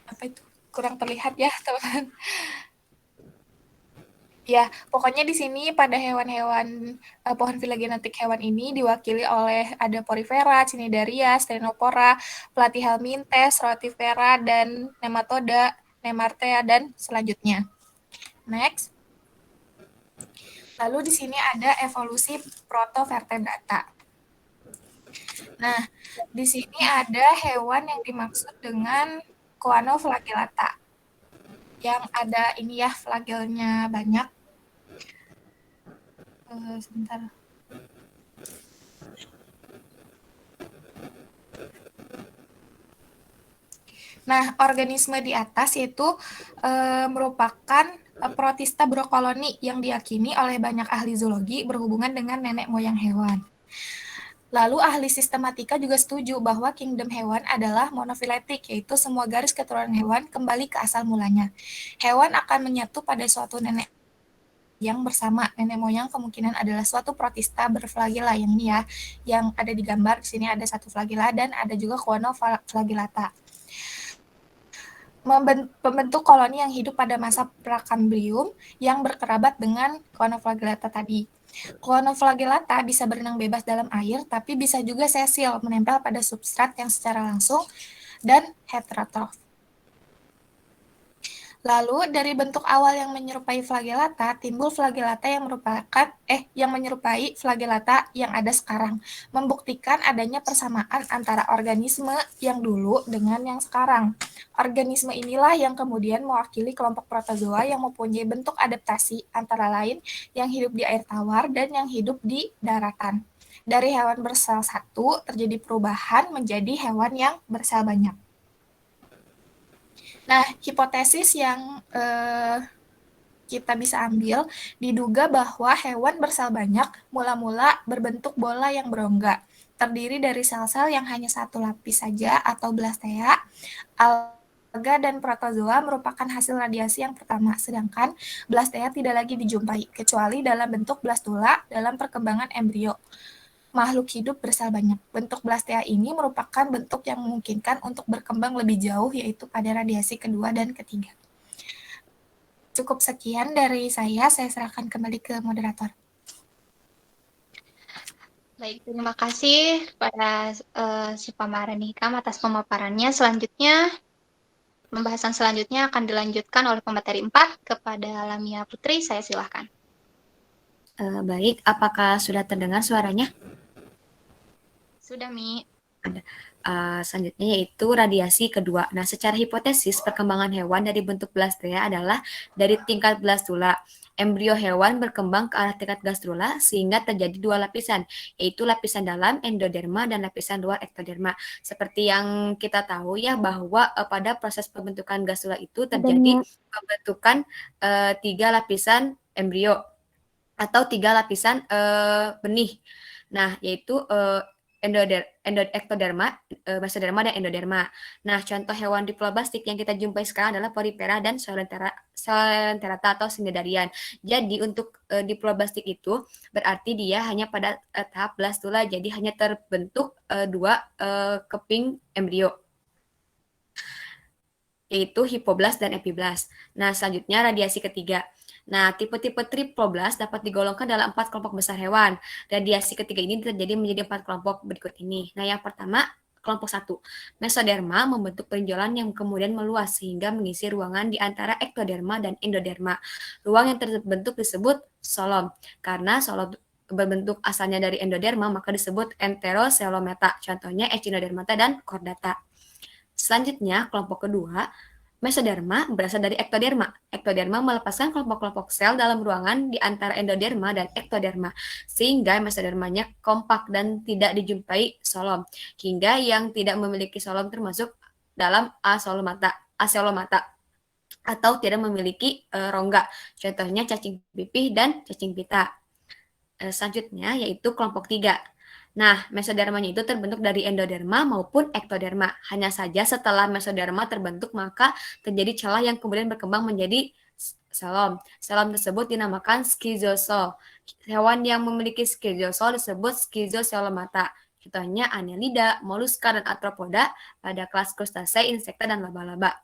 apa itu? Kurang terlihat ya, teman-teman. Ya, pokoknya di sini pada hewan-hewan pohon filogenetik hewan ini diwakili oleh ada porifera, cnidaria, stenophora, platyhelminthes, rotifera, dan nematoda, nemartea, dan selanjutnya. Next. Lalu di sini ada evolusi protovertebrata. Nah, di sini ada hewan yang dimaksud dengan Choanoflagellata. Yang ada ini ya, flagelnya banyak. Sebentar. Nah, organisme di atas yaitu merupakan protista brokoloni yang diyakini oleh banyak ahli zoologi berhubungan dengan nenek moyang hewan. Lalu ahli sistematika juga setuju bahwa kingdom hewan adalah monofiletik, yaitu semua garis keturunan hewan kembali ke asal mulanya. Hewan akan menyatu pada suatu nenek yang bersama. Nenek moyang kemungkinan adalah suatu protista berflagela yang ini ya, yang ada di gambar. Di sini ada satu flagela dan ada juga Choanoflagellata. Pembentuk koloni yang hidup pada masa Prakambrium yang berkerabat dengan Choanoflagellata tadi. Choanoflagellata bisa berenang bebas dalam air, tapi bisa juga sesil, menempel pada substrat yang secara langsung dan heterotrof. Lalu dari bentuk awal yang menyerupai flagellata, timbul flagellata yang menyerupai flagellata yang ada sekarang, membuktikan adanya persamaan antara organisme yang dulu dengan yang sekarang. Organisme inilah yang kemudian mewakili kelompok protozoa yang mempunyai bentuk adaptasi antara lain yang hidup di air tawar dan yang hidup di daratan. Dari hewan bersel satu terjadi perubahan menjadi hewan yang bersel banyak. Nah, hipotesis yang kita bisa ambil, diduga bahwa hewan bersel banyak mula-mula berbentuk bola yang berongga, terdiri dari sel-sel yang hanya satu lapis saja atau blastea. Alga dan protozoa merupakan hasil radiasi yang pertama, sedangkan blastea tidak lagi dijumpai, kecuali dalam bentuk blastula dalam perkembangan embrio. Makhluk hidup bersel banyak. Bentuk blastea ini merupakan bentuk yang memungkinkan untuk berkembang lebih jauh, yaitu pada radiasi kedua dan ketiga. Cukup sekian dari saya serahkan kembali ke moderator. Baik, terima kasih kepada si Pameran Hikam atas pemaparannya. Selanjutnya, pembahasan selanjutnya akan dilanjutkan oleh pemateri 4 kepada Lamia Putri. Saya silahkan. Baik, apakah sudah terdengar suaranya? Sudah, Mi. Selanjutnya yaitu radiasi kedua. Nah, secara hipotesis perkembangan hewan dari bentuk blastea adalah dari tingkat blastula. Embrio hewan berkembang ke arah tingkat gastrula sehingga terjadi dua lapisan, yaitu lapisan dalam endoderma dan lapisan luar ektoderma. Seperti yang kita tahu ya bahwa pada proses pembentukan gastrula itu terjadi pembentukan 3 lapisan embrio atau 3 lapisan benih. Nah, yaitu ektoderma, mesoderma, dan endoderma. Nah, contoh hewan diploblastik yang kita jumpai sekarang adalah Porifera dan Coelenterata atau Cnidarian. Jadi untuk diploblastik itu berarti dia hanya pada tahap blastula, jadi hanya terbentuk 2 keping embrio, yaitu hipoblast dan epiblast. Nah, selanjutnya radiasi ketiga. Nah, tipe-tipe triploblast dapat digolongkan dalam 4 kelompok besar hewan. Radiasi ketiga ini terjadi menjadi 4 kelompok berikut ini. Nah, yang pertama, kelompok 1. Mesoderma membentuk benjolan yang kemudian meluas sehingga mengisi ruangan di antara ektoderma dan endoderma. Ruang yang terbentuk disebut xolom. Karena xolom berbentuk asalnya dari endoderma, maka disebut enteroselometa. Contohnya echinodermata dan chordata. Selanjutnya, kelompok kedua, mesoderma berasal dari ektoderma. Ektoderma melepaskan kelompok-kelompok sel dalam ruangan di antara endoderma dan ektoderma, sehingga mesodermanya kompak dan tidak dijumpai xolom. Hingga yang tidak memiliki xolom termasuk dalam asolomata atau tidak memiliki rongga. Contohnya cacing pipih dan cacing pita. Selanjutnya yaitu kelompok 3. Nah, mesodermanya itu terbentuk dari endoderma maupun ektoderma. Hanya saja setelah mesoderma terbentuk, maka terjadi celah yang kemudian berkembang menjadi xolom. Xolom tersebut dinamakan schizosol. Hewan yang memiliki schizosol disebut schizocelomata. Contohnya Annelida, moluska, dan arthropoda pada kelas krustase, insekta, dan laba-laba.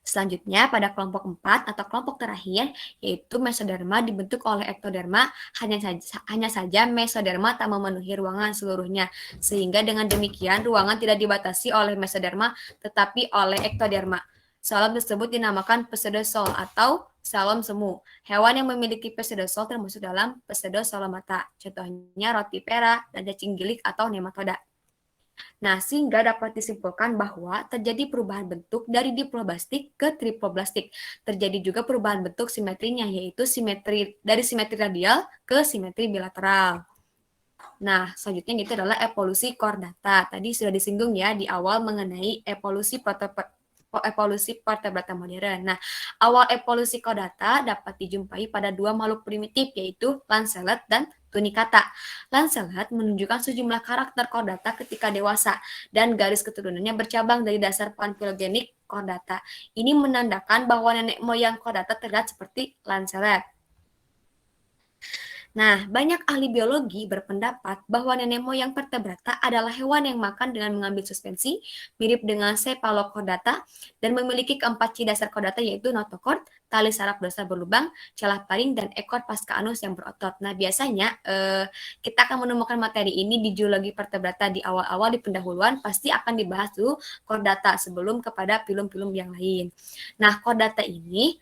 Selanjutnya pada kelompok 4 atau kelompok terakhir yaitu mesoderma dibentuk oleh ektoderma, hanya saja mesoderma tak memenuhi ruangan seluruhnya, sehingga dengan demikian ruangan tidak dibatasi oleh mesoderma tetapi oleh ektoderma. Xolom tersebut dinamakan pseudosol atau xolom semu. Hewan yang memiliki pseudosol termasuk dalam pseudosolomata, contohnya rotifera dan cacing gilik atau nematoda. Nah, sehingga dapat disimpulkan bahwa terjadi perubahan bentuk dari diploblastik ke triploblastik. Terjadi juga perubahan bentuk simetrinya, yaitu dari simetri radial ke simetri bilateral. Nah, selanjutnya itu adalah evolusi chordata. Tadi sudah disinggung ya di awal mengenai evolusi vertebrata modern. Nah, awal evolusi chordata dapat dijumpai pada 2 makhluk primitif, yaitu Lancelet dan Tunicata. Lancelet menunjukkan sejumlah karakter chordata ketika dewasa, dan garis keturunannya bercabang dari dasar panfilogenik chordata. Ini menandakan bahwa nenek moyang chordata terlihat seperti Lancelet. Nah, banyak ahli biologi berpendapat bahwa nenek moyang vertebrata adalah hewan yang makan dengan mengambil suspensi, mirip dengan cephalochordata, dan memiliki keempat ciri dasar chordata yaitu notochord, tali saraf dorsal berlubang, celah paring, dan ekor pasca anus yang berotot. Nah, biasanya kita akan menemukan materi ini di zoologi vertebrata di awal-awal di pendahuluan, pasti akan dibahas dulu chordata sebelum kepada filum-filum yang lain. Nah, chordata ini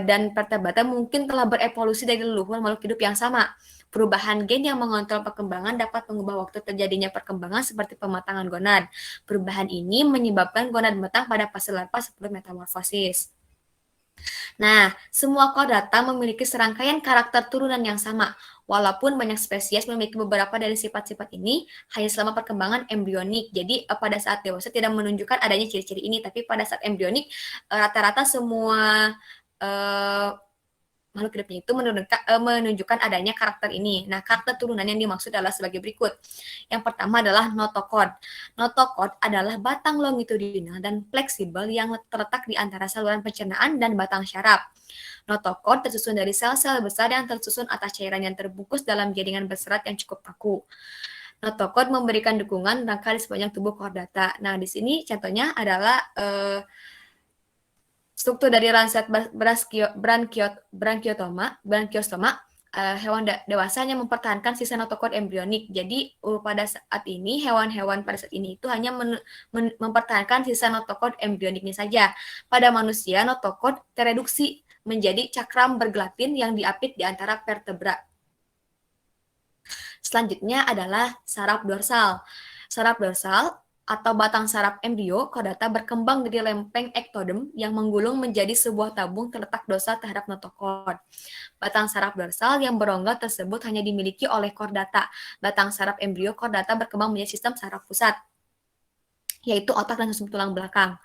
dan vertebrata mungkin telah berevolusi dari leluhur makhluk hidup yang sama. Perubahan gen yang mengontrol perkembangan dapat mengubah waktu terjadinya perkembangan seperti pematangan gonad. Perubahan ini menyebabkan gonad matang pada fase larva sebelum metamorfosis. Nah, semua chordata memiliki serangkaian karakter turunan yang sama. Walaupun banyak spesies memiliki beberapa dari sifat-sifat ini hanya selama perkembangan embrionik. Jadi pada saat dewasa tidak menunjukkan adanya ciri-ciri ini, tapi pada saat embrionik rata-rata semua makhluk hidupnya itu menunjukkan adanya karakter ini. Nah, karakter turunan yang dimaksud adalah sebagai berikut. Yang pertama adalah notokod. Notokod adalah batang longitudinal dan fleksibel yang terletak di antara saluran pencernaan dan batang syaraf. Notokod tersusun dari sel-sel besar yang tersusun atas cairan yang terbungkus dalam jaringan berserat yang cukup kaku. Notokod memberikan dukungan rangka di sepanjang tubuh chordata. Nah, di sini contohnya adalah struktur dari lancet branchiostoma, hewan dewasa hanya mempertahankan sisa notokod embrionik. Jadi pada saat ini hewan-hewan pada saat ini itu hanya mempertahankan sisa notokod embrioniknya saja. Pada manusia notokod tereduksi menjadi cakram bergelatin yang diapit di antara vertebra. Selanjutnya adalah saraf dorsal. Saraf dorsal atau batang saraf embrio chordata berkembang dari lempeng ektodem yang menggulung menjadi sebuah tabung terletak dorsal terhadap notokod. Batang saraf dorsal yang berongga tersebut hanya dimiliki oleh chordata. Batang saraf embrio chordata berkembang menjadi sistem saraf pusat, yaitu otak dan susun tulang belakang.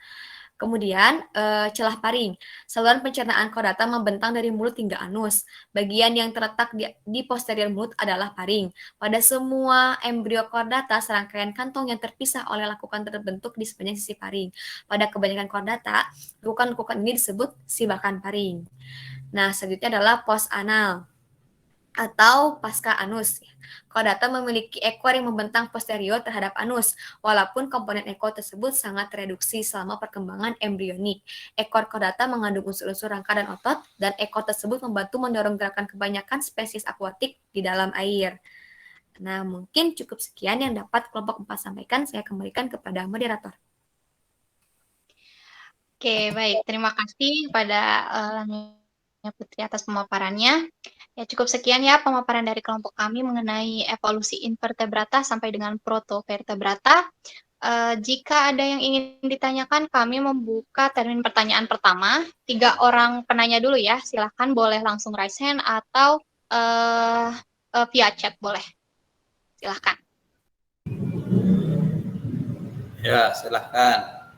Kemudian celah paring. Saluran pencernaan chordata membentang dari mulut hingga anus. Bagian yang terletak di posterior mulut adalah paring. Pada semua embrio chordata, serangkaian kantong yang terpisah oleh lekukan terbentuk di sepanjang sisi paring. Pada kebanyakan chordata, lekukan-lekukan ini disebut sibakan paring. Nah, selanjutnya adalah pos anal atau pasca anus. Chordata memiliki ekor yang membentang posterior terhadap anus, walaupun komponen ekor tersebut sangat reduksi selama perkembangan embrionik. Ekor chordata mengandung unsur-unsur rangka dan otot, dan ekor tersebut membantu mendorong gerakan kebanyakan spesies akuatik di dalam air. Nah, mungkin cukup sekian yang dapat kelompok 4 sampaikan. Saya kembalikan kepada moderator. Oke, baik. Terima kasih kepada Lamia Putri atas pemaparannya. Ya, cukup sekian ya pemaparan dari kelompok kami mengenai evolusi invertebrata sampai dengan protovertebrata. Jika ada yang ingin ditanyakan, kami membuka termin pertanyaan pertama. 3 orang penanya dulu ya. Silahkan boleh langsung raise hand atau via chat boleh. Silahkan. Ya, silahkan.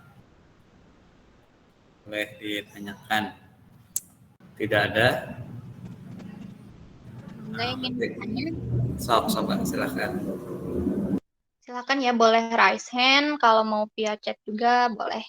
Boleh ditanyakan. Tidak ada? Enggak yang ingin bertanya? Sok, silahkan. Silakan ya, boleh raise hand. Kalau mau via chat juga boleh.